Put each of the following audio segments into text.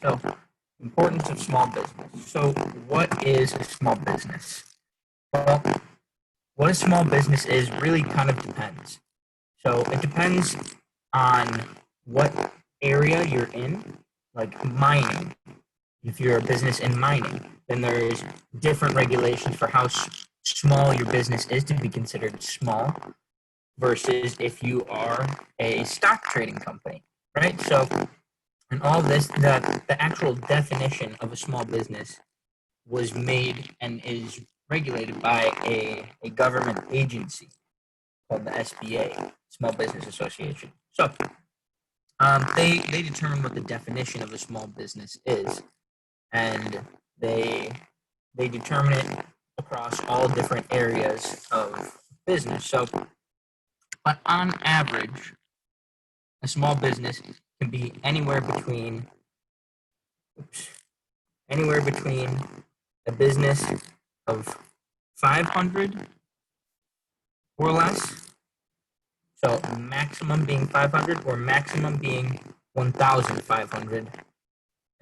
So, importance of small business. So, what is a small business? Well, what a small business is really kind of depends. So, it depends on what area you're in, like mining. If you're a business in mining, then there's different regulations for how small your business is to be considered small versus if you are a stock trading company, right? So, and all this, the actual definition of a small business was made and is regulated by a government agency called the SBA, Small Business Association. So they determine what the definition of a small business is, and they determine it across all different areas of business. So, but on average, a small business can be anywhere between a business of 500 or less. So maximum being 500 or maximum being 1,500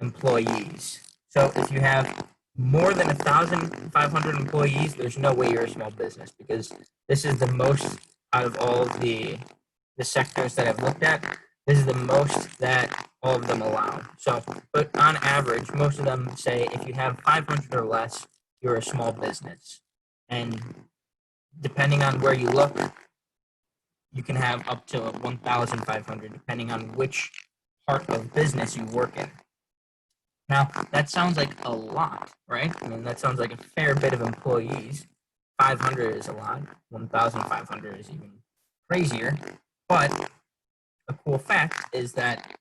employees. So if you have more than 1,500 employees, there's no way you're a small business, because this is the most out of all of the sectors that I've looked at. This is the most that all of them allow. So, but on average, most of them say if you have 500 or less, you're a small business. And depending on where you look, you can have up to 1,500, depending on which part of business you work in. Now, that sounds like a lot, right? I mean, that sounds like a fair bit of employees. 500 is a lot. 1,500 is even crazier. But a cool fact is that,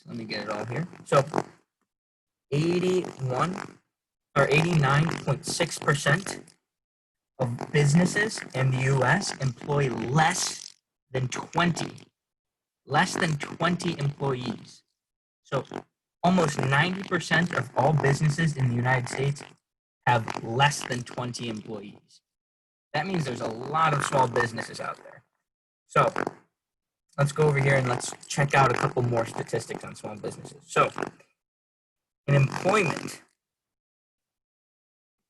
let me get it all here. So 89.6% of businesses in the US employ less than 20 employees. So almost 90% of all businesses in the United States have less than 20 employees. That means there's a lot of small businesses out there. So let's go over here and let's check out a couple more statistics on small businesses. So in employment,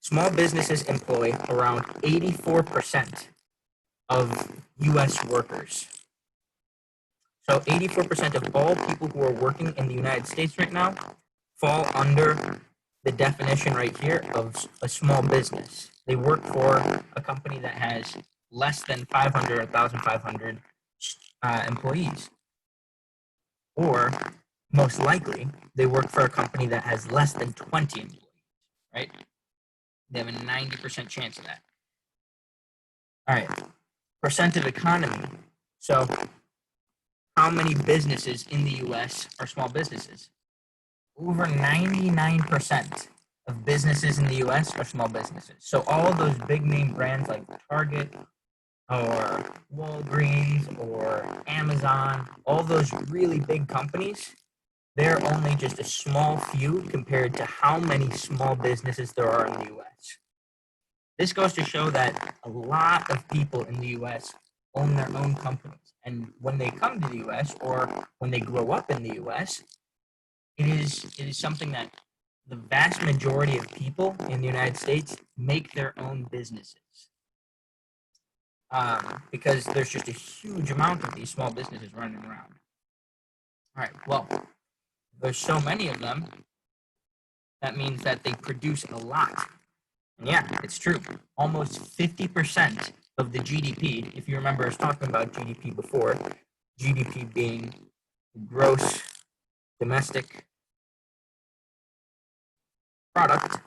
small businesses employ around 84% of US workers. So 84% of all people who are working in the United States right now fall under the definition right here of a small business. They work for a company that has less than 500 or 1,500 employees. Or most likely, they work for a company that has less than 20 employees, right? They have a 90% chance of that. All right, percent of economy. So how many businesses in the US are small businesses? Over 99% of businesses in the US are small businesses. So all of those big name brands like Target or Walgreens or Amazon, all those really big companies, they're only just a small few compared to how many small businesses there are in the US. This goes to show that a lot of people in the US own their own companies. And when they come to the US or when they grow up in the US, it is something that the vast majority of people in the United States make their own businesses. Because there's just a huge amount of these small businesses running around. All right, well, there's so many of them, that means that they produce a lot. And yeah, it's true. Almost 50% of the GDP, if you remember us talking about GDP before, GDP being gross domestic product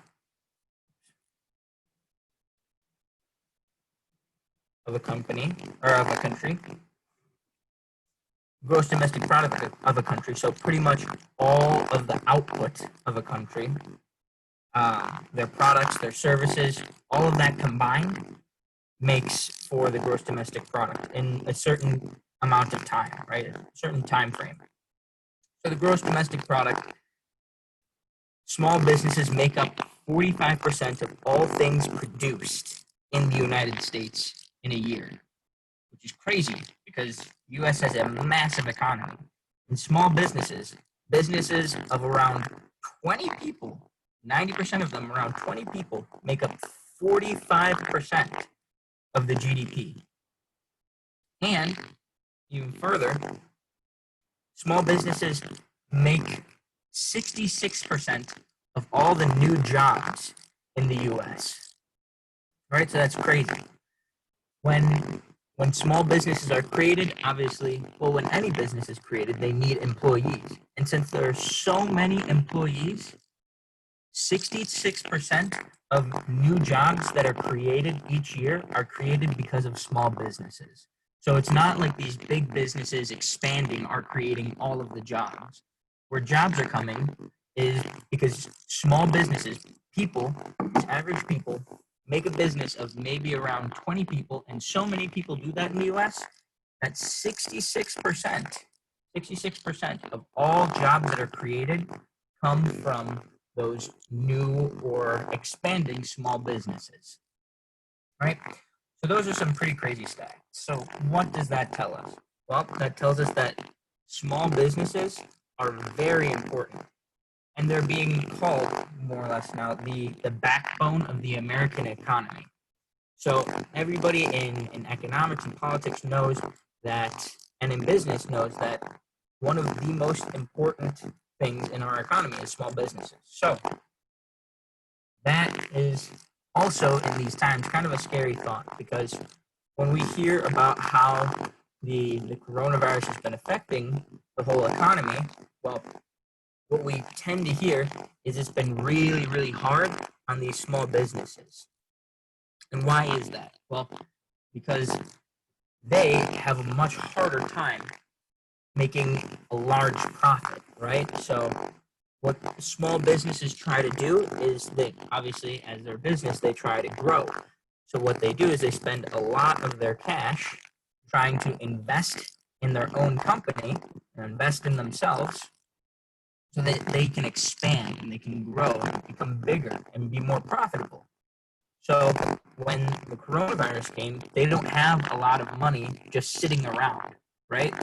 of a company or of a country, gross domestic product of a country. So pretty much all of the output of a country, their products, their services, all of that combined makes for the gross domestic product in a certain amount of time, right? A certain time frame. So the gross domestic product, small businesses make up 45% of all things produced in the United States in a year, which is crazy because the U.S. has a massive economy. And small businesses, businesses of around 20 people, 90% of them, around 20 people, make up 45% of the GDP. And even further, small businesses make 66% of all the new jobs in the US. Right? So that's crazy. When small businesses are created, obviously, well, when any business is created, they need employees. And since there are so many employees, 66% of new jobs that are created each year are created because of small businesses. So it's not like these big businesses expanding are creating all of the jobs. Where jobs are coming is because small businesses, people, average people, make a business of maybe around 20 people, and so many people do that in the US that 66% of all jobs that are created come from those new or expanding small businesses, right? So those are some pretty crazy stats. So what does that tell us? Well, that tells us that small businesses are very important, and they're being called, more or less now, the backbone of the American economy. So everybody in economics and politics knows that, and in business knows that one of the most important things in our economy is small businesses. So that is also in these times kind of a scary thought, because when we hear about how the coronavirus has been affecting the whole economy, well, what we tend to hear is it's been really, really hard on these small businesses. And why is that? Well, because they have a much harder time making a large profit, right? So what small businesses try to do is they, obviously, as their business, they try to grow. So what they do is they spend a lot of their cash trying to invest in their own company and invest in themselves so that they can expand and they can grow, become bigger, and be more profitable. So when the coronavirus came, they don't have a lot of money just sitting around, right?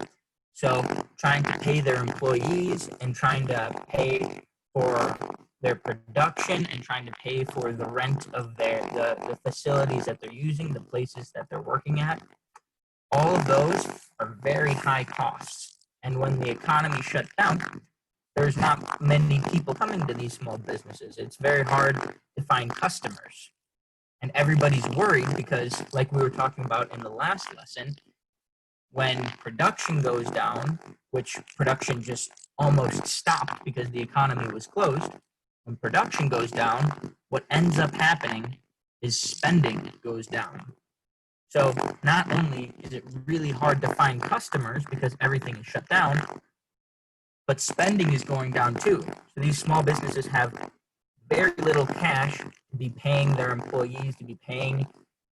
So trying to pay their employees and trying to pay for their production and trying to pay for the rent of the facilities that they're using, the places that they're working at, all of those are very high costs. And when the economy shut down, there's not many people coming to these small businesses. It's very hard to find customers. And everybody's worried because, like we were talking about in the last lesson, when production goes down, which production just almost stopped because the economy was closed, when production goes down, what ends up happening is spending goes down. So not only is it really hard to find customers because everything is shut down, but spending is going down too. So these small businesses have very little cash to be paying their employees, to be paying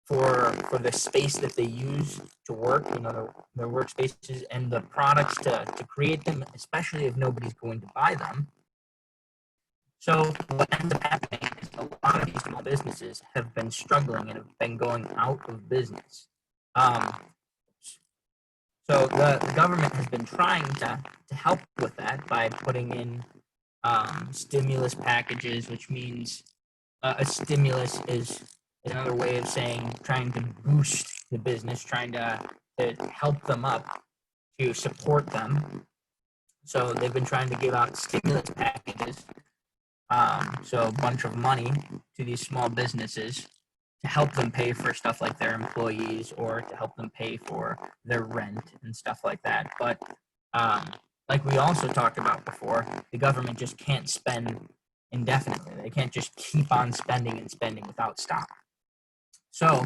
for the space that they use to work, their workspaces and the products to create them, especially if nobody's going to buy them. So what ends up happening is a lot of these small businesses have been struggling and have been going out of business. So the government has been trying to help with that by putting in stimulus packages, which means a stimulus is another way of saying trying to boost the business, trying to help them up, to support them. So they've been trying to give out stimulus packages, so a bunch of money to these small businesses to help them pay for stuff like their employees or to help them pay for their rent and stuff like that. But like we also talked about before, the government just can't spend indefinitely. They can't just keep on spending and spending without stop. So,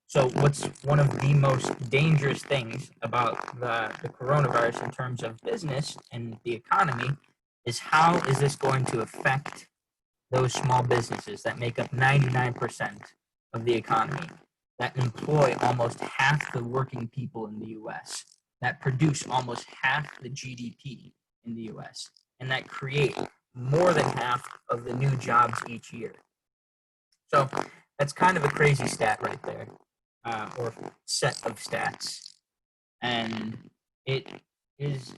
so what's one of the most dangerous things about the coronavirus in terms of business and the economy is how is this going to affect those small businesses that make up 99% of the economy, that employ almost half the working people in the US, that produce almost half the GDP in the US, and that create more than half of the new jobs each year. So that's kind of a crazy stat right there, or set of stats. And it is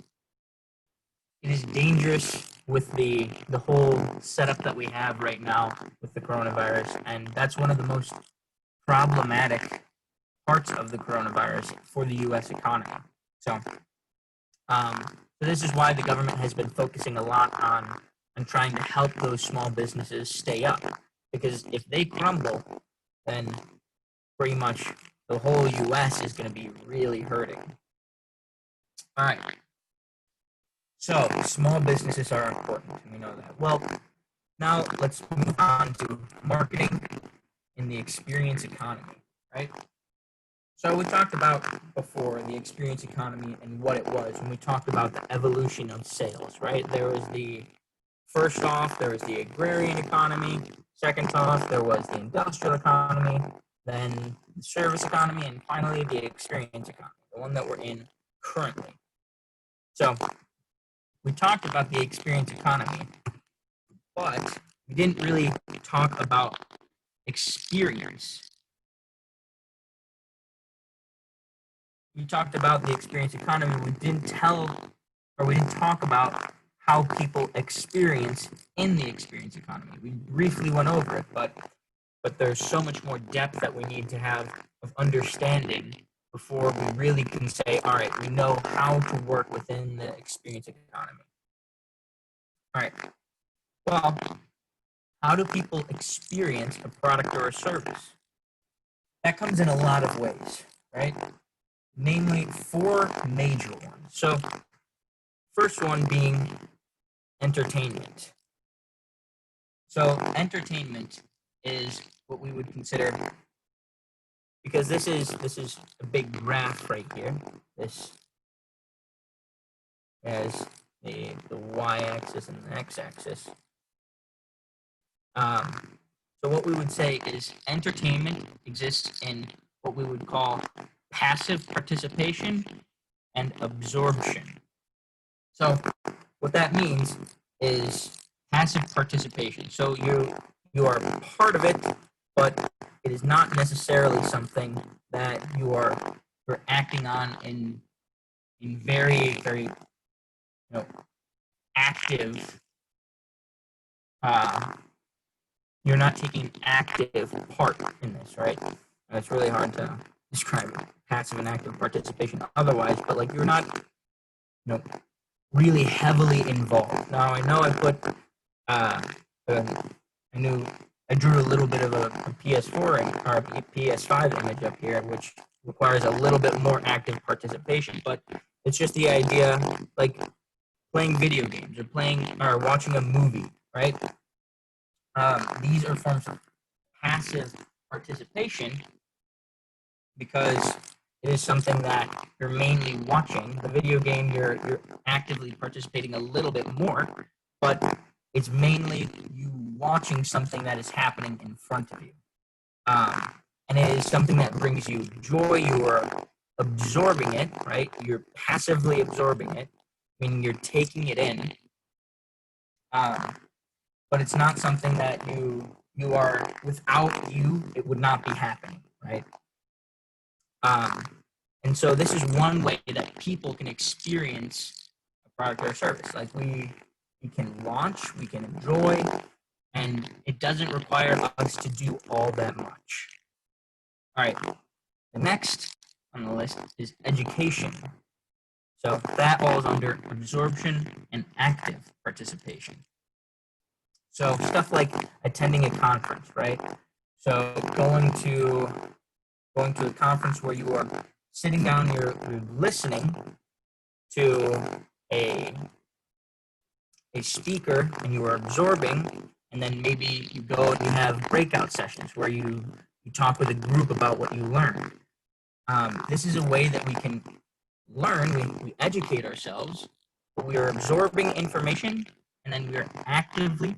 it is dangerous with the whole setup that we have right now with the coronavirus, and that's one of the most problematic parts of the coronavirus for the U.S. economy. So, so this is why the government has been focusing a lot on trying to help those small businesses stay up, because if they crumble, then pretty much the whole U.S. is going to be really hurting. All right. So small businesses are important. We know that. Well, now let's move on to marketing in the experience economy, right? So we talked about before the experience economy and what it was when we talked about the evolution of sales, right? There was the first off, there was the agrarian economy. Second off, there was the industrial economy, then the service economy, and finally the experience economy, the one that we're in currently. So we talked about the experience economy, but we didn't really talk about experience. We talked about the experience economy. We didn't talk about how people experience in the experience economy. We briefly went over it, but there's so much more depth that we need to have of understanding before we really can say, all right, we know how to work within the experience economy. All right. Well, how do people experience a product or a service? That comes in a lot of ways, right? Namely, 4 major ones. So, first one being entertainment. So, entertainment is what we would consider, because this is a big graph right here. This has the y-axis and the x-axis. So what we would say is entertainment exists in what we would call passive participation and absorption. So what that means is passive participation. So you are part of it, but it is not necessarily something that you're acting on in very, very active. You're not taking an active part in this, right? It's really hard to describe passive and active participation otherwise, but like you're not, really heavily involved. Now I know I put, I drew a little bit of a PS4 or a PS5 image up here, which requires a little bit more active participation, but it's just the idea, like playing video games or watching a movie, right? These are forms of passive participation because it is something that you're mainly watching. The video game, you're actively participating a little bit more, but it's mainly you watching something that is happening in front of you. And it is something that brings you joy. You are absorbing it, right? You're passively absorbing it, meaning you're taking it in. But it's not something that you are, without you, it would not be happening, right? And so this is one way that people can experience a product or a service. Like we can launch, we can enjoy, and it doesn't require us to do all that much. All right, the next on the list is education. So that falls under absorption and active participation. So stuff like attending a conference, right? So going to a conference where you are sitting down, you're listening to a speaker and you are absorbing, and then maybe you go and you have breakout sessions where you talk with a group about what you learned. This is a way that we can learn, we educate ourselves, but we are absorbing information, and then we're actively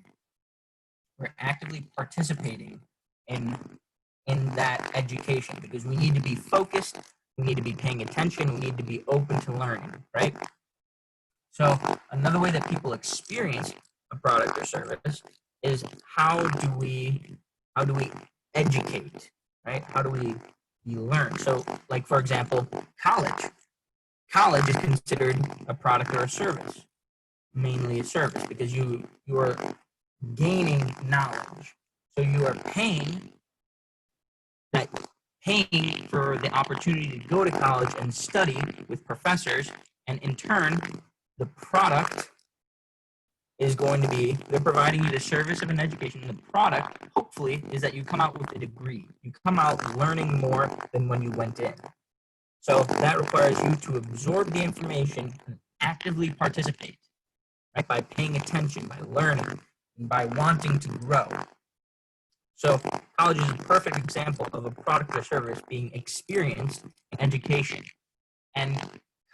participating in that education, because we need to be focused, we need to be paying attention, we need to be open to learning, right? So another way that people experience a product or service is how do we educate, right? How do we learn? So like, for example, college is considered a product or a service. mainly a service because you are gaining knowledge. So you are paying for the opportunity to go to college and study with professors, and in turn, the product is going to be, they're providing you the service of an education. The product, hopefully, is that you come out with a degree. You come out learning more than when you went in. So that requires you to absorb the information and actively participate, right? By paying attention, by learning, and by wanting to grow. So college is a perfect example of a product or service being experienced in education. And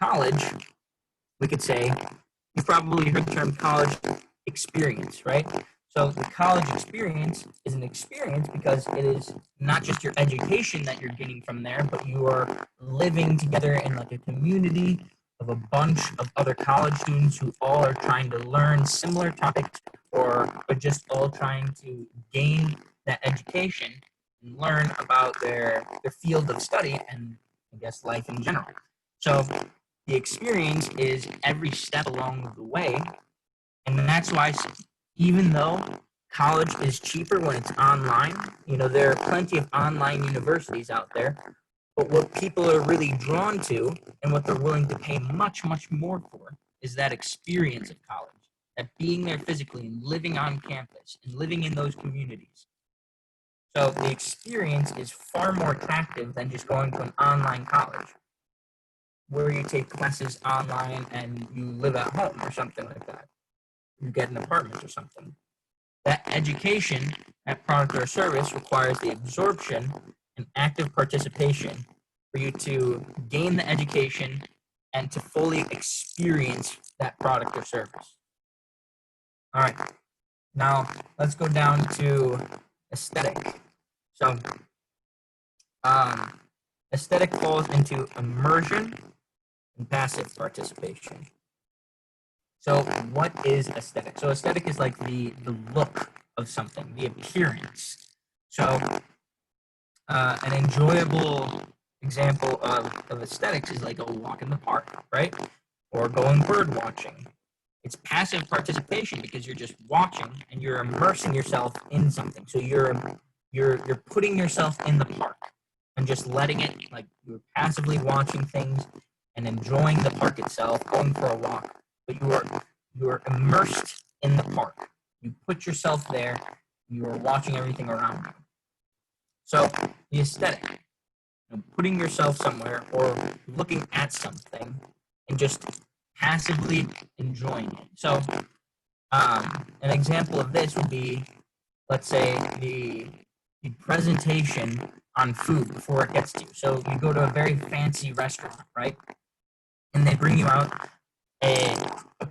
college, we could say, you've probably heard the term college experience, right? So the college experience is an experience because it is not just your education that you're getting from there, but you are living together in like a community of a bunch of other college students who all are trying to learn similar topics or are just all trying to gain that education and learn about their field of study and I guess life in general. So the experience is every step along the way, and that's why even though college is cheaper when it's online, there are plenty of online universities out there, but what people are really drawn to and what they're willing to pay much, much more for is that experience of college, that being there physically and living on campus and living in those communities. So the experience is far more attractive than just going to an online college where you take classes online and you live at home or something like that. You get an apartment or something. That education, that product or service requires the absorption and active participation for you to gain the education and to fully experience that product or service. All right, now let's go down to aesthetic. So aesthetic falls into immersion and passive participation. So what is aesthetic? So aesthetic is like the look of something, the appearance. So an enjoyable example of aesthetics is like a walk in the park, right? Or going bird watching. It's passive participation because you're just watching and you're immersing yourself in something. So you're putting yourself in the park and just letting it, like you're passively watching things and enjoying the park itself, going for a walk. But you are immersed in the park. You put yourself there. You are watching everything around you. So the aesthetic, putting yourself somewhere or looking at something and just passively enjoying it. So an example of this would be, let's say, the presentation on food before it gets to you. So you go to a very fancy restaurant, right? And they bring you out a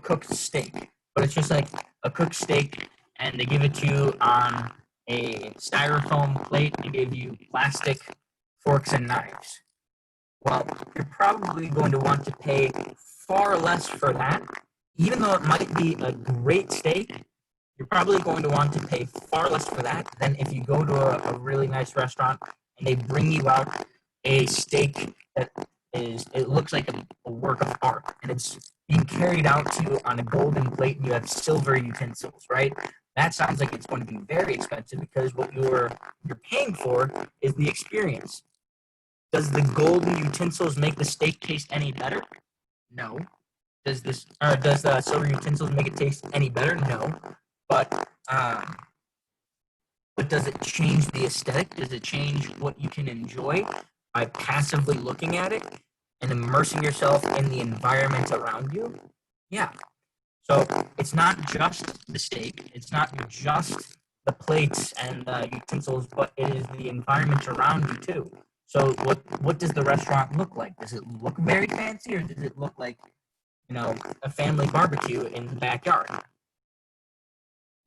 cooked steak, but it's just like a cooked steak, and they give it to you on a styrofoam plate. They give you plastic forks and knives. Well, you're probably going to want to pay far less for that, even though it might be a great steak. You're probably going to want to pay far less for that than if you go to a really nice restaurant and they bring you out a steak that it looks like a work of art, and it's being carried out to you on a golden plate and you have silver utensils, right? That sounds like it's going to be very expensive because what you're paying for is the experience. Does the golden utensils make the steak taste any better? No. Does the silver utensils make it taste any better? No. But does it change the aesthetic? Does it change what you can enjoy by passively looking at it and immersing yourself in the environment around you? Yeah. So it's not just the steak, it's not just the plates and the utensils, but it is the environment around you too. So what does the restaurant look like? Does it look very fancy, or does it look like, a family barbecue in the backyard?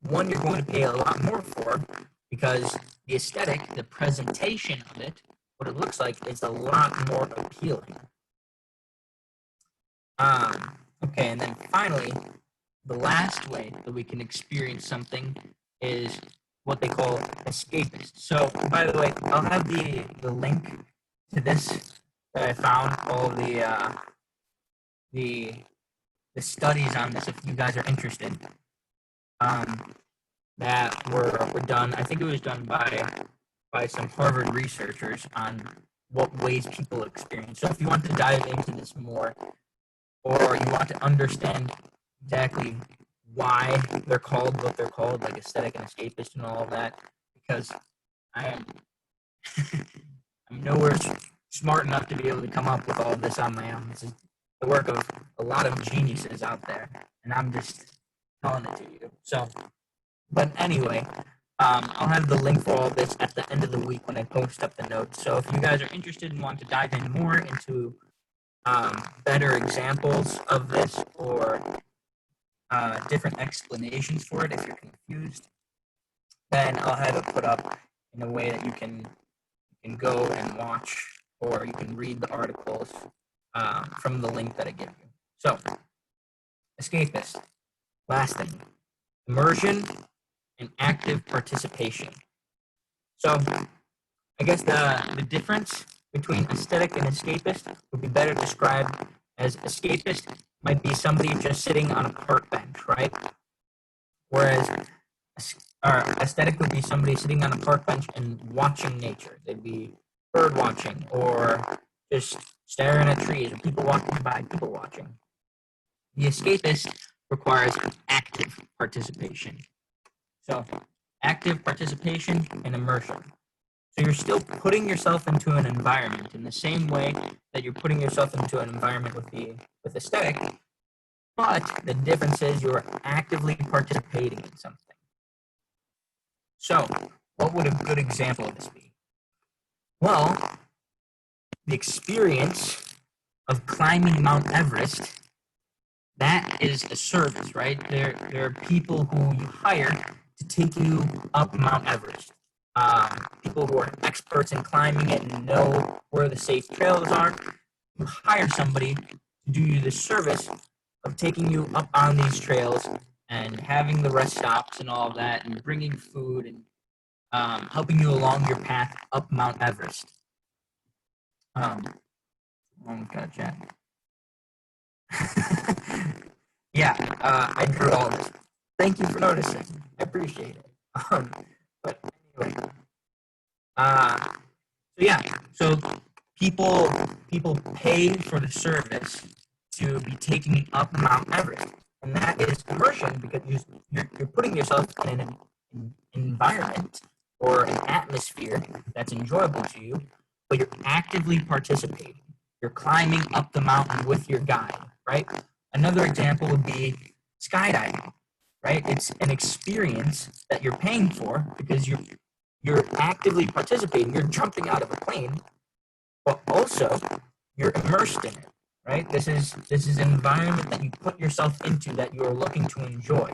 One you're going to pay a lot more for because the aesthetic, the presentation of it, what it looks like is a lot more appealing. Okay, and then finally, the last way that we can experience something is what they call escapist. So, by the way, I'll have the link to this that I found, all the the studies on this if you guys are interested. That were done. I think it was done by some Harvard researchers on what ways people experience. So if you want to dive into this more, or you want to understand exactly why they're called what they're called, like aesthetic and escapist and all of that, because I am I'm nowhere smart enough to be able to come up with all of this on my own. This is the work of a lot of geniuses out there, and I'm just telling it to you. So, but anyway, I'll have the link for all of this at the end of the week when I post up the notes. So if you guys are interested and want to dive in more into better examples of this or different explanations for it if you're confused, then I'll have it put up in a way that you can go and watch, or you can read the articles from the link that I give you. So, escapist. Last thing, immersion and active participation. So, I guess the difference between aesthetic and escapist would be better described as escapist might be somebody just sitting on a park bench, right? Whereas aesthetic would be somebody sitting on a park bench and watching nature. They'd be bird watching or just staring at trees, or people walking by, people watching. The escapist requires active participation. So active participation and immersion. So you're still putting yourself into an environment in the same way that you're putting yourself into an environment with aesthetic, but the difference is you're actively participating in something. So, what would a good example of this be? Well, the experience of climbing Mount Everest, that is a service, right? There are people who you hire to take you up Mount Everest. People who are experts in climbing it and know where the safe trails are. You hire somebody to do you the service of taking you up on these trails and having the rest stops and all of that, and bringing food and helping you along your path up Mount Everest. Got chat. Yeah, I drew all this. Thank you for noticing. I appreciate it. But anyway, so people pay for the service to be taken up Mount Everest, and that is immersion because you're putting yourself in an environment or an atmosphere that's enjoyable to you, but you're actively participating. You're climbing up the mountain with your guide, right? Another example would be skydiving, right? It's an experience that you're paying for because you're actively participating. You're jumping out of a plane, but also you're immersed in it, right? This is an environment that you put yourself into that you're looking to enjoy.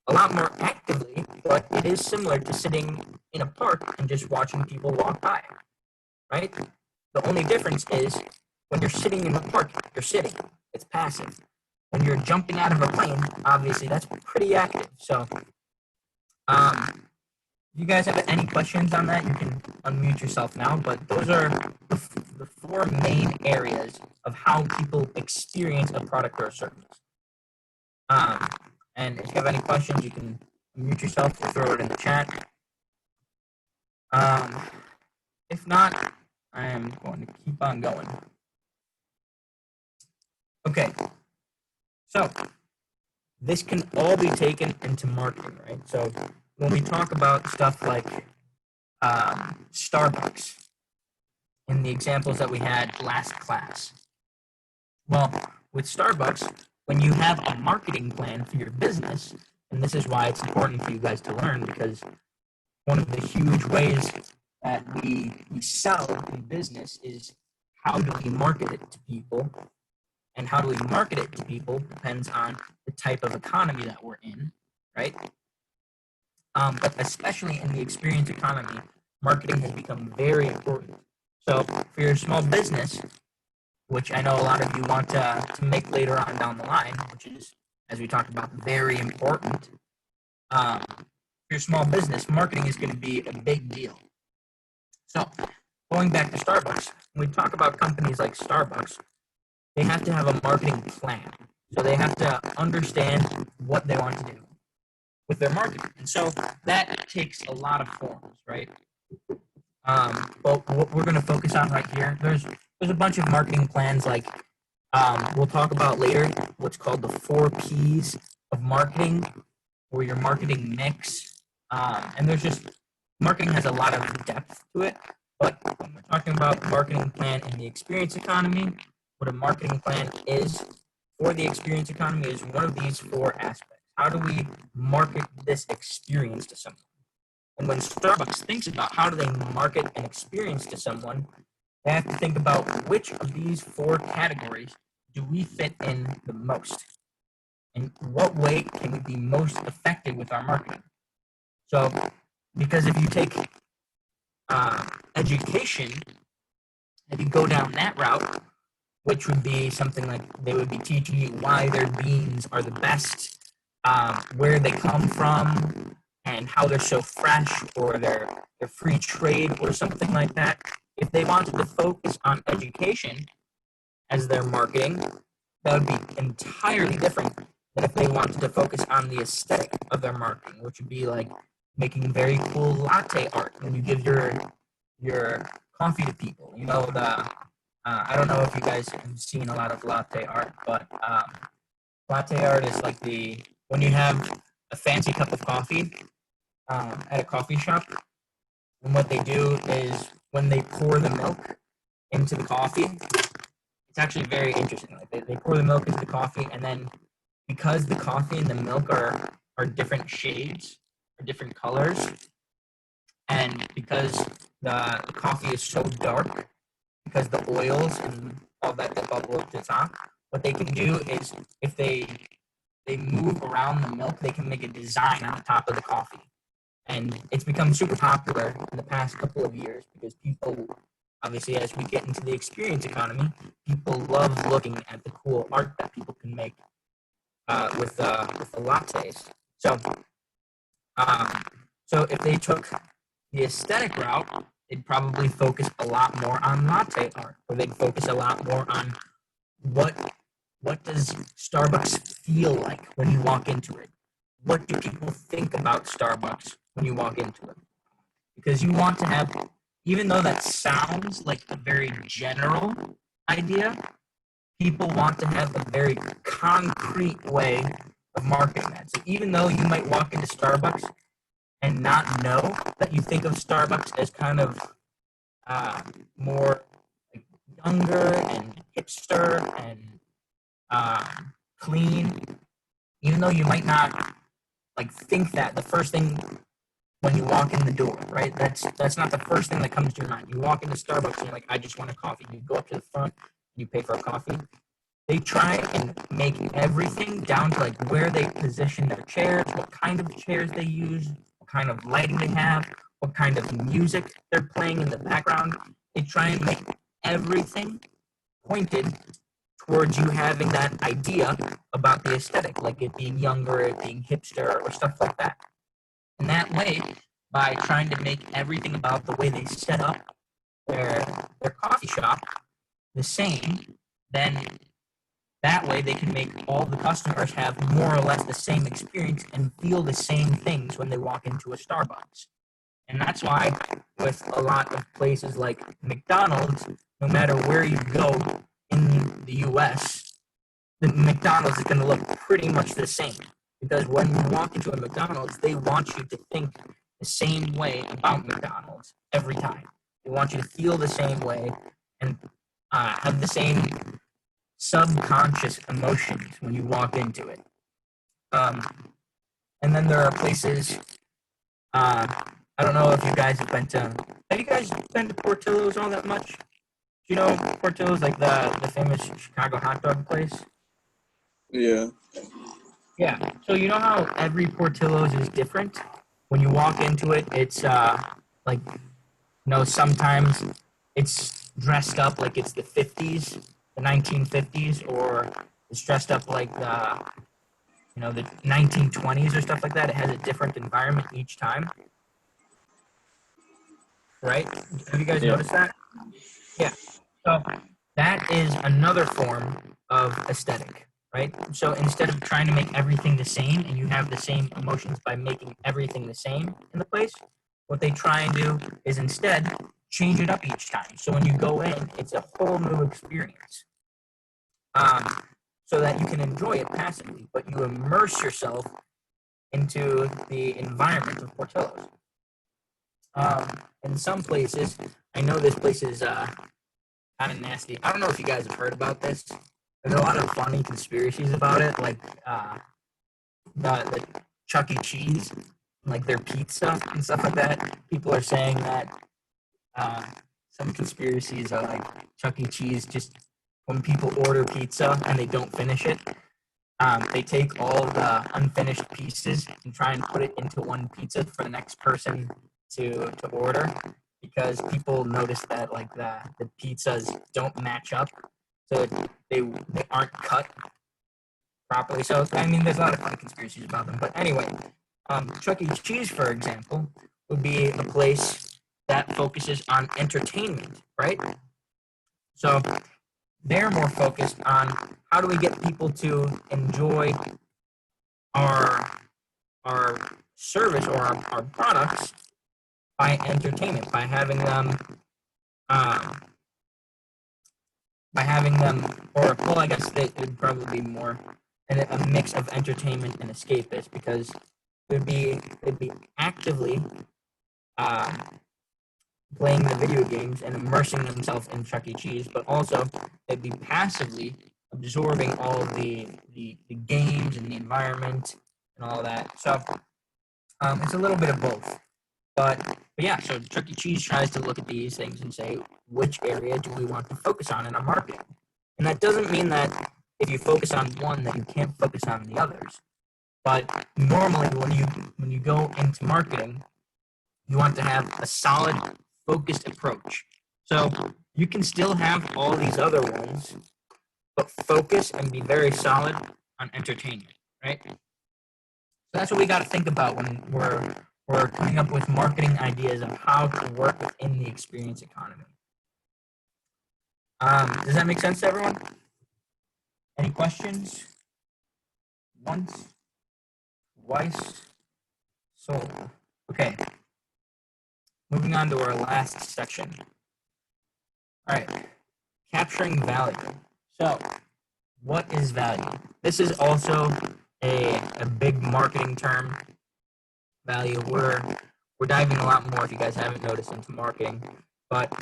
A lot more actively, but it is similar to sitting in a park and just watching people walk by, right? The only difference is when you're sitting in a park, you're sitting. It's passive. When you're jumping out of a plane, obviously that's pretty active. So, if you guys have any questions on that, you can unmute yourself now. But those are the four main areas of how people experience a product or a service. And if you have any questions, you can unmute yourself or throw it in the chat. If not, I am going to keep on going. Okay, so this can all be taken into marketing, right? So when we talk about stuff like Starbucks, in the examples that we had last class, well, with Starbucks, when you have a marketing plan for your business, and this is why it's important for you guys to learn, because one of the huge ways that we sell in business is how do we market it to people, and how do we market it to people depends on the type of economy that we're in, right? But especially in the experience economy, marketing has become very important. So for your small business, which I know a lot of you want to make later on down the line, which is, as we talked about, very important. For your small business, marketing is going to be a big deal. So going back to Starbucks, when we talk about companies like Starbucks, they have to have a marketing plan. So they have to understand what they want to do with their marketing. And so that takes a lot of forms, right? But what we're going to focus on right here, there's a bunch of marketing plans like we'll talk about later what's called the 4 Ps of marketing or your marketing mix. And there's just marketing has a lot of depth to it. But when we're talking about marketing plan in the experience economy, what a marketing plan is for the experience economy is one of these 4 aspects. How do we market this experience to someone? And when Starbucks thinks about how do they market an experience to someone, they have to think about which of these 4 categories do we fit in the most? And what way can we be most effective with our marketing? So, because if you take education, if you go down that route, which would be something like they would be teaching you why their beans are the best, where they come from, and how they're so fresh, or their free trade, or something like that. If they wanted to focus on education as their marketing, that would be entirely different than if they wanted to focus on the aesthetic of their marketing, which would be like making very cool latte art when you give your coffee to people. You know, I don't know if you guys have seen a lot of latte art, but latte art is like when you have a fancy cup of coffee at a coffee shop, and what they do is when they pour the milk into the coffee, it's actually very interesting. Like they pour the milk into the coffee, and then because the coffee and the milk are different shades or different colors, and because the coffee is so dark, because the oils and all that bubble up to the top, what they can do is if they move around the milk, they can make a design on the top of the coffee. And it's become super popular in the past couple of years because people, obviously, as we get into the experience economy, people love looking at the cool art that people can make with the lattes. So if they took the aesthetic route, they'd probably focus a lot more on latte art, or they'd focus a lot more on what does Starbucks feel like when you walk into it? What do people think about Starbucks when you walk into it? Because you want to have, even though that sounds like a very general idea, people want to have a very concrete way of marketing that. So even though you might walk into Starbucks and not know that you think of Starbucks as kind of more like younger and hipster and clean, even though you might not like think that the first thing when you walk in the door, right? That's not the first thing that comes to your mind. You walk into Starbucks and you're like, I just want a coffee. You go up to the front, you pay for a coffee. They try and make everything down to like where they position their chairs, what kind of chairs they use, what kind of lighting they have, what kind of music they're playing in the background. They try and make everything pointed towards you having that idea about the aesthetic, like it being younger, it being hipster, or stuff like that. And that way, by trying to make everything about the way they set up their coffee shop the same, then that way they can make all the customers have more or less the same experience and feel the same things when they walk into a Starbucks. And that's why with a lot of places like McDonald's, no matter where you go in the US, the McDonald's is going to look pretty much the same. Because when you walk into a McDonald's, they want you to think the same way about McDonald's every time. They want you to feel the same way and have the same subconscious emotions when you walk into it. And then there are places, I don't know if you guys have you guys been to Portillo's all that much? Do you know Portillo's, like the famous Chicago hot dog place? Yeah. Yeah. So you know how every Portillo's is different? When you walk into it, it's like, sometimes it's dressed up like it's the 50s, the 1950s, or it's dressed up like the 1920s or stuff like that. It has a different environment each time. Right? Have you guys noticed that? Yeah. So that is another form of aesthetic. right? So instead of trying to make everything the same and you have the same emotions by making everything the same in the place, what they try and do is instead change it up each time. So when you go in, it's a whole new experience. So that you can enjoy it passively, but you immerse yourself into the environment of Portillo's. In some places, I know this place is kind of nasty. I don't know if you guys have heard about this. There's a lot of funny conspiracies about it, like the Chuck E. Cheese, like their pizza and stuff like that. People are saying that uh, some conspiracies are like Chuck E. Cheese just when people order pizza and they don't finish it, they take all the unfinished pieces and try and put it into one pizza for the next person to order because people notice that like the pizzas don't match up, so they aren't cut properly. So I mean, there's a lot of funny conspiracies about them. But anyway, Chuck E. Cheese, for example, would be a place that focuses on entertainment, right? So they're more focused on how do we get people to enjoy our our service or our products by entertainment, um, by having them, or well, I guess it would probably be more a mix of entertainment and escapist because they'd be actively um, playing the video games and immersing themselves in Chuck E. Cheese, but also they'd be passively absorbing all of the games and the environment and all that. So it's a little bit of both. But yeah, so Chuck E. Cheese tries to look at these things and say, which area do we want to focus on in our marketing? And that doesn't mean that if you focus on one, that you can't focus on the others. But normally, when you go into marketing, you want to have a solid, focused approach. So you can still have all these other ones, but focus and be very solid on entertainment, right? So that's what we got to think about when we're coming up with marketing ideas of how to work within the experience economy. Does that make sense to everyone? Any questions? Once, twice, sold. Okay. Moving on to our last section. All right. Capturing value. So, what is value? This is also a big marketing term. Value. We're diving a lot more, if you guys haven't noticed, into marketing, but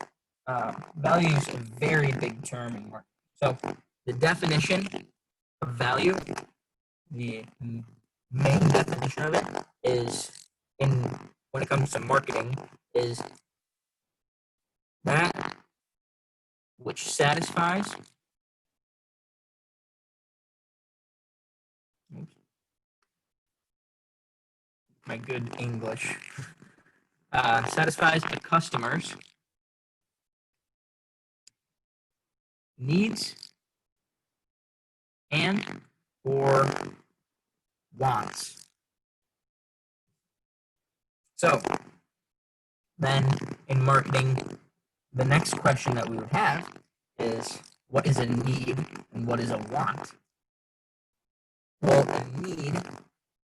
value is a very big term in marketing. So, the definition of value, the main definition of it is when it comes to marketing is that which satisfies my good English satisfies the customer's needs and or wants. So then in marketing, the next question that we would have is what is a need and what is a want? Well, a need,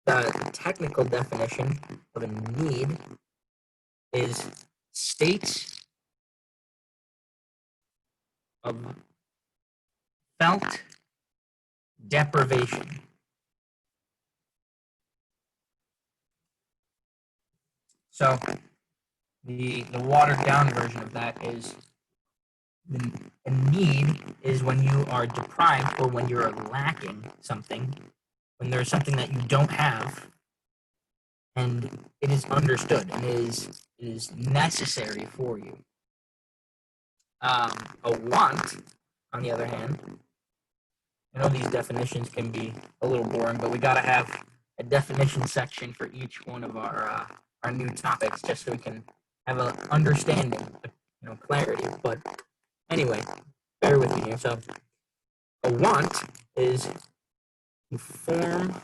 the technical definition of a need is states of felt deprivation. So the watered down version of that is a need is when you are deprived or when you're lacking something, when there's something that you don't have, and it is understood and it is necessary for you. A want, on the other hand, I know these definitions can be a little boring, but we got to have a definition section for each one of our new topics, just so we can have an understanding, clarity. But anyway, bear with me here. So, a want is a form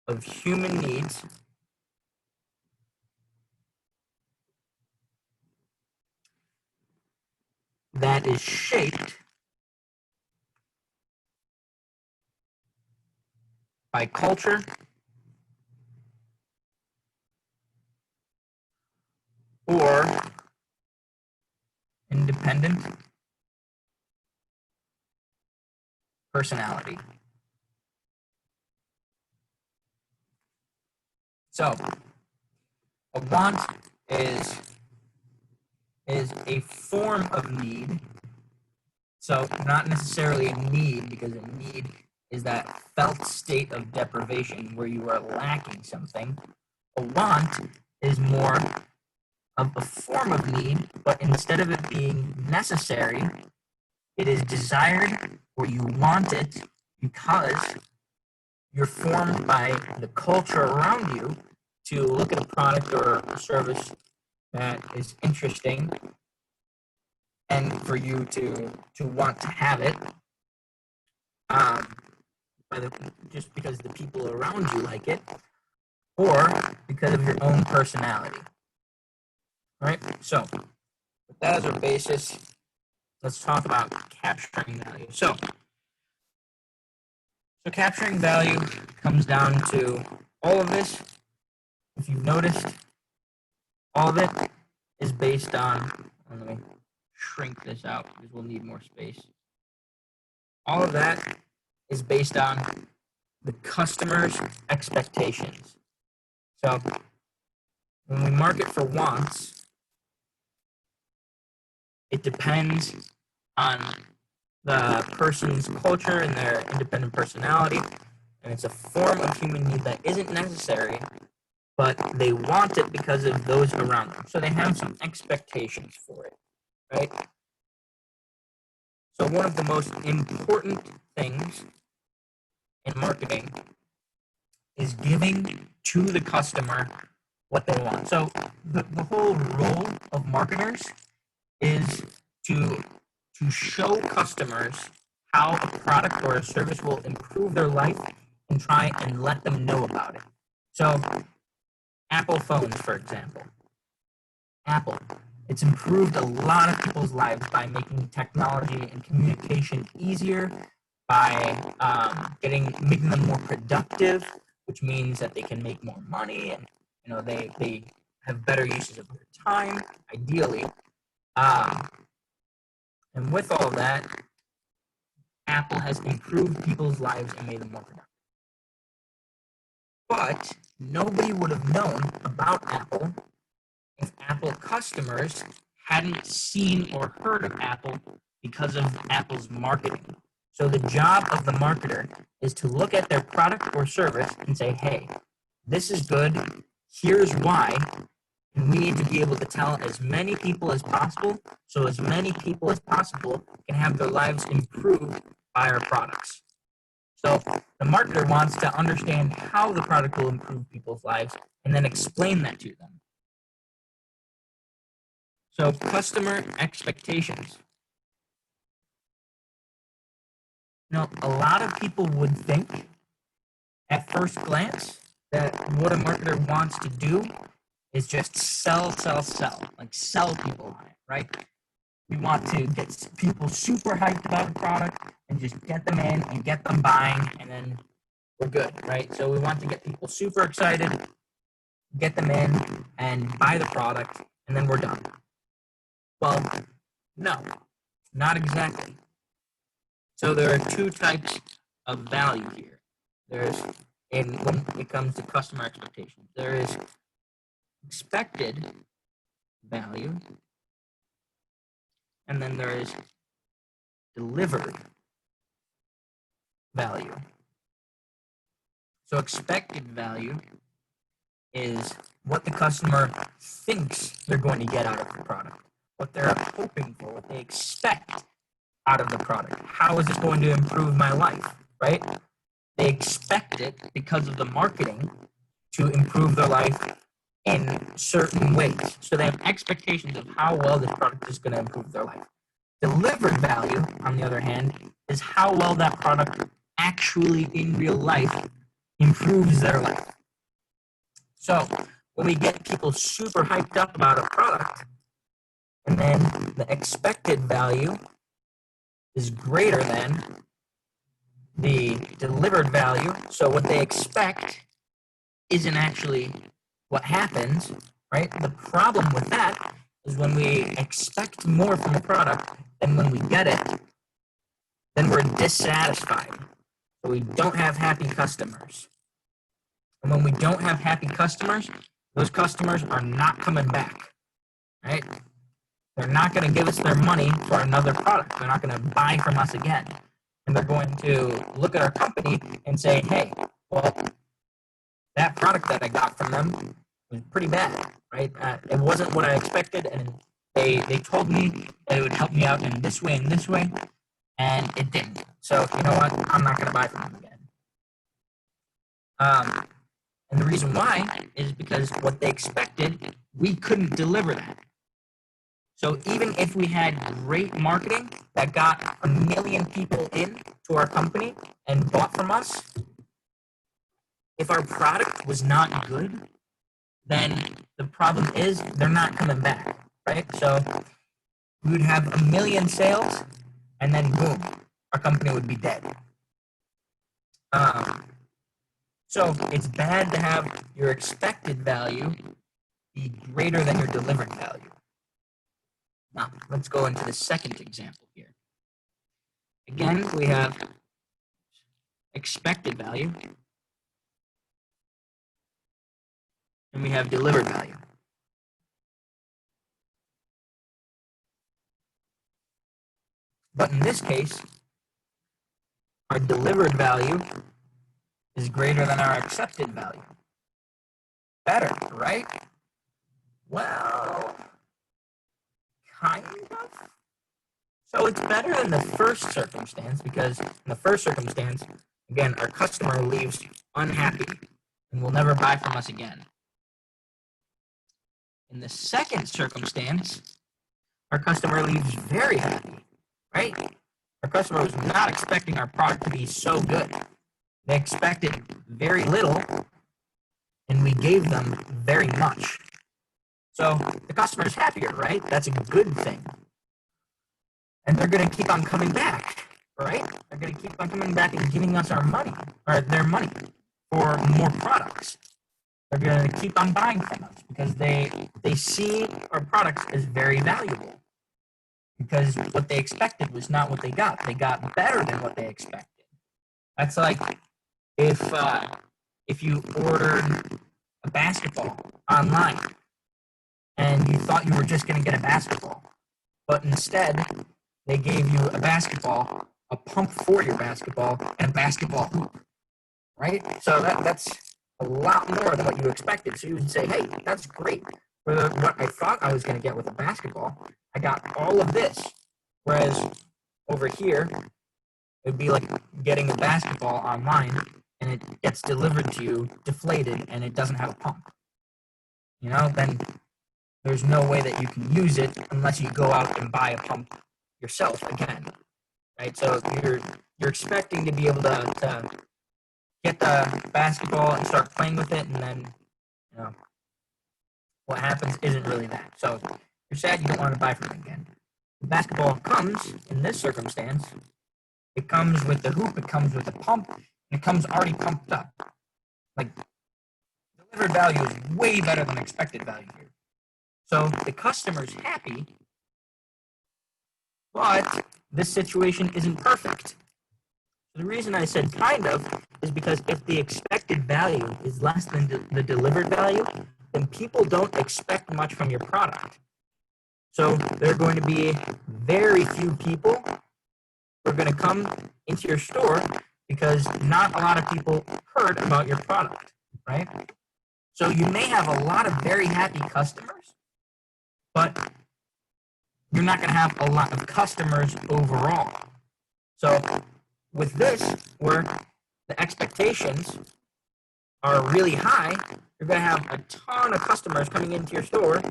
of human needs that is shaped by culture, or independent personality. So a want is a form of need. So not necessarily a need, because a need is that felt state of deprivation where you are lacking something. A want is more of a form of need, but instead of it being necessary, it is desired or you want it because you're formed by the culture around you to look at a product or a service that is interesting and for you to want to have it, just because the people around you like it, or because of your own personality. All right, so with that as our basis, let's talk about capturing value. So capturing value comes down to all of this. If you've noticed, all of it is based on, let me shrink this out because we'll need more space. All of that is based on the customer's expectations. So when we market for wants, it depends on the person's culture and their independent personality, and it's a form of human need that isn't necessary, but they want it because of those around them. So they have some expectations for it, right? So one of the most important things in marketing is giving to the customer what they want. So the whole role of marketers is to show customers how a product or a service will improve their life and try and let them know about it. So Apple phones, for example. Apple, it's improved a lot of people's lives by making technology and communication easier, by making them more productive, which means that they can make more money and they have better uses of their time, ideally. And with all that, Apple has improved people's lives and made them more productive. But nobody would have known about Apple if Apple customers hadn't seen or heard of Apple because of Apple's marketing. So the job of the marketer is to look at their product or service and say, hey, this is good, here's why, and we need to be able to tell as many people as possible, so as many people as possible can have their lives improved by our products. So the marketer wants to understand how the product will improve people's lives and then explain that to them. So customer expectations. A lot of people would think at first glance that what a marketer wants to do is just sell, like sell people on it, right? We want to get people super hyped about a product and just get them in and get them buying, and then we're good, right? So we want to get people super excited, get them in and buy the product, and then we're done. Well, no, not exactly. So there are two types of value here. When it comes to customer expectations, there is expected value, and then there is delivered value. So expected value is what the customer thinks they're going to get out of the product, what they're hoping for, what they expect out of the product. How is this going to improve my life, right? They expect it because of the marketing to improve their life in certain ways. So they have expectations of how well this product is going to improve their life. Delivered value, on the other hand, is how well that product actually in real life improves their life. So when we get people super hyped up about a product, and then the expected value is greater than the delivered value. So what they expect isn't actually what happens, right? The problem with that is when we expect more from a product than when we get it, then we're dissatisfied. So we don't have happy customers. And when we don't have happy customers, those customers are not coming back, right? They're not going to give us their money for another product. They're not going to buy from us again. And they're going to look at our company and say, hey, well, that product that I got from them was pretty bad, right? It wasn't what I expected, and they told me that it would help me out in this way and this way, and it didn't. So you know what? I'm not going to buy from them again. And the reason why is because what they expected, we couldn't deliver that. So even if we had great marketing that got 1 million people in to our company and bought from us, if our product was not good, then the problem is they're not coming back, right? So we would have 1 million sales, and then boom, our company would be dead. So it's bad to have your expected value be greater than your delivered value. Now, let's go into the second example here. Again, we have expected value, and we have delivered value. But in this case, our delivered value is greater than our accepted value. Better, right? Well, kind of. So it's better in the first circumstance because in the first circumstance, again, our customer leaves unhappy and will never buy from us again. In the second circumstance, our customer leaves very happy, right? Our customer was not expecting our product to be so good. They expected very little, and we gave them very much. So the customer is happier, right? That's a good thing. And they're going to keep on coming back, right? They're going to keep on coming back and giving us our money, or their money, for more products. They're going to keep on buying from us because they see our products as very valuable. Because what they expected was not what they got. They got better than what they expected. That's like if you ordered a basketball online and you thought you were just going to get a basketball, but instead they gave you a basketball, a pump for your basketball, and a basketball hoop, right? So that's a lot more than what you expected. So you would say, hey, that's great. For what I thought I was going to get with a basketball, I got all of this. Whereas over here, it would be like getting a basketball online and it gets delivered to you deflated and it doesn't have a pump. You know, then there's no way that you can use it unless you go out and buy a pump yourself again, right? So you're expecting to be able to get the basketball and start playing with it, and then, you know, what happens isn't really that. So you're sad you don't want to buy from it again. The basketball comes, in this circumstance, it comes with the hoop, it comes with the pump, and it comes already pumped up. Like, delivered value is way better than expected value here. So the customer's happy, but this situation isn't perfect. The reason I said kind of is because if the expected value is less than the delivered value, then people don't expect much from your product. So there are going to be very few people who are going to come into your store because not a lot of people heard about your product, right? So you may have a lot of very happy customers, but you're not going to have a lot of customers overall. So with this, where the expectations are really high, you're going to have a ton of customers coming into your store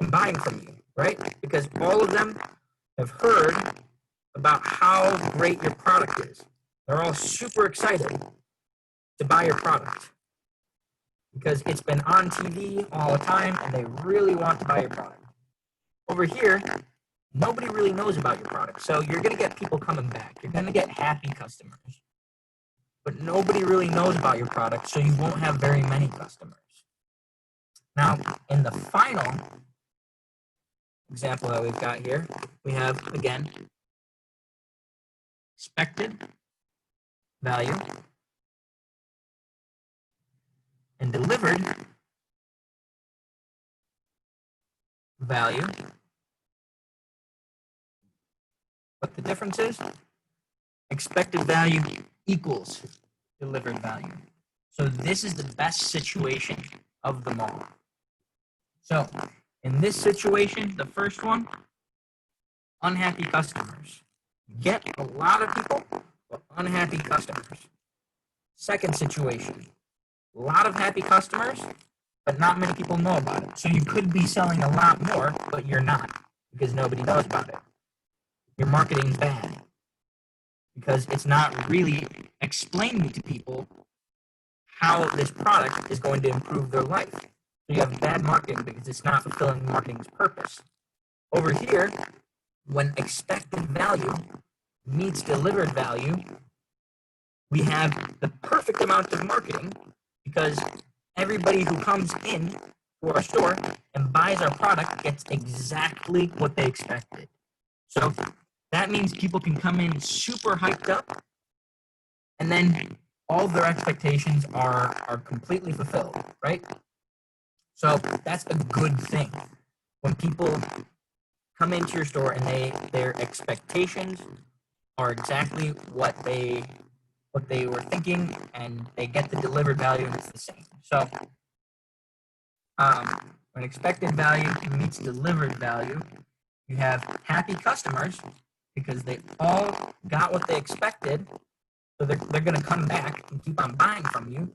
and buying from you, right? Because all of them have heard about how great your product is. They're all super excited to buy your product because it's been on TV all the time and they really want to buy your product. Over here, nobody really knows about your product, so you're going to get people coming back. You're going to get happy customers. but nobody really knows about your product, so you won't have very many customers. Now, in the final example that we've got here, we have, again, expected value and delivered value. What the difference is? Expected value equals delivered value. So this is the best situation of them all. So in this situation, the first one, unhappy customers. Get a lot of people, but unhappy customers. Second situation, a lot of happy customers, but not many people know about it. So you could be selling a lot more, but you're not because nobody knows about it. Your marketing's bad because it's not really explaining to people how this product is going to improve their life. So you have bad marketing because it's not fulfilling marketing's purpose. Over here, when expected value meets delivered value, we have the perfect amount of marketing because everybody who comes in to our store and buys our product gets exactly what they expected. So that means people can come in super hyped up and then all of their expectations are completely fulfilled, right? So that's a good thing. When people come into your store and their expectations are exactly what they were thinking, and they get the delivered value and it's the same. So when expected value meets delivered value, you have happy customers because they all got what they expected. So they're going to come back and keep on buying from you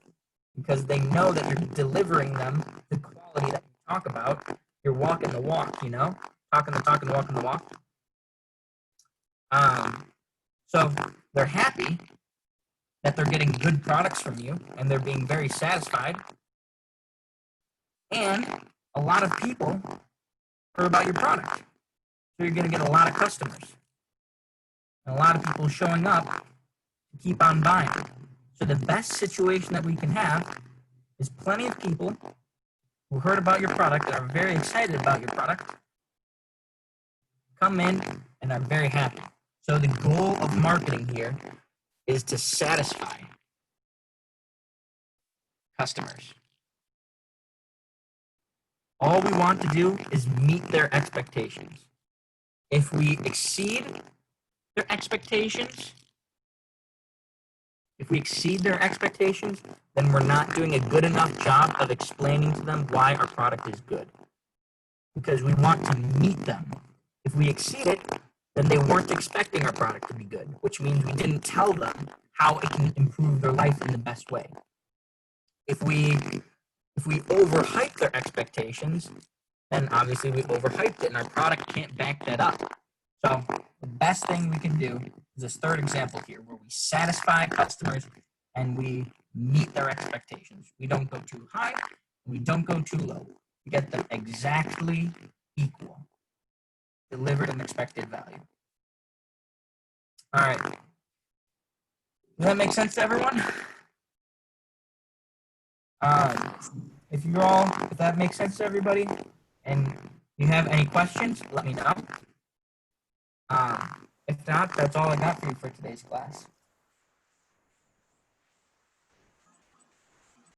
because they know that you're delivering them the quality that you talk about. You're walking the walk, you know, talking the talk and walking the walk. So they're happy that they're getting good products from you and they're being very satisfied. And a lot of people heard about your product. So you're going to get a lot of customers. And a lot of people showing up to keep on buying. So the best situation that we can have is plenty of people who heard about your product and are very excited about your product come in and are very happy. So the goal of marketing here is to satisfy customers. All we want to do is meet their expectations. If we exceed their expectations, then we're not doing a good enough job of explaining to them why our product is good. Because we want to meet them. If we exceed it, then they weren't expecting our product to be good, which means we didn't tell them how it can improve their life in the best way. If we overhype their expectations, then obviously we overhyped it and our product can't back that up. So the best thing we can do is this third example here, where we satisfy customers and we meet their expectations. We don't go too high, we don't go too low. We get them exactly equal, delivered and expected value. All right. Does that make sense to everyone? If that makes sense to everybody, and you have any questions, let me know. If not, that's all I got for you for today's class.